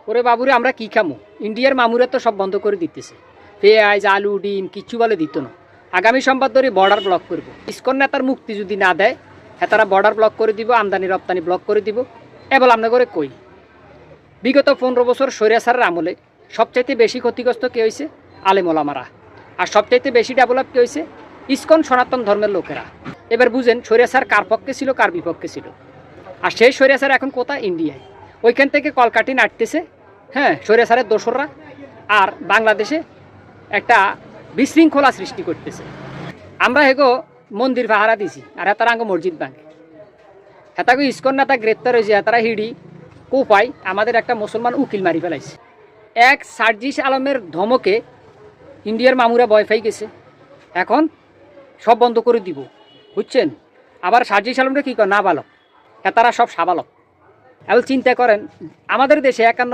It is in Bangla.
ওরে বাবুরে আমরা কি খামো? ইন্ডিয়ার মামুরা তো সব বন্ধ করে দিতেছে। পেঁয়াজ আলু ডিম কিচ্ছু বলে দিত না। আগামী সোমবার ধরে বর্ডার ব্লক করব। ইসকন নেতার মুক্তি যদি না দেয় তারা বর্ডার ব্লক করে দিব, আমদানি রপ্তানি ব্লক করে দিব। এবার আমরা করে কই বিগত 15 বছর স্বৈরাচারের আমলে সবচাইতে বেশি ক্ষতিগ্রস্ত কে হয়েছে? আলেম ওলামারা। আর সবচাইতে বেশি ডেভেলপ কে হয়েছে? ইসকন সনাতন ধর্মের লোকেরা। এবার বুঝেন স্বৈরাচার কার পক্ষে ছিল কার বিপক্ষে ছিল। আর সেই স্বৈরাচার এখন কোথায়? ইন্ডিয়ায়। ওইখান থেকে কলকাঠি নাড়তেছে, হ্যাঁ, স্বৈরাচারের দোসররা। আর বাংলাদেশে একটা বিশৃঙ্খলা সৃষ্টি করতেছে। আমরা হেগো মন্দির পাহারা দিছি আর হেতারা আঙ্গ মসজিদ ভাঙে। হেতাকে ইসকন নেতা গ্রেপ্তার হয়েছে, হেতারা হিড়ি কোপাই আমাদের একটা মুসলমান উকিল মারি ফেলাইছে। এক সার্জিস আলমের ধমকে ইন্ডিয়ার মামুরা ভয় পাই গেছে, এখন সব বন্ধ করে দিব, বুঝছেন? আবার সার্জিস আলমরা কী কর না বালক, হেতারা সব সাবালক। এখন চিন্তা করেন আমাদের দেশে 51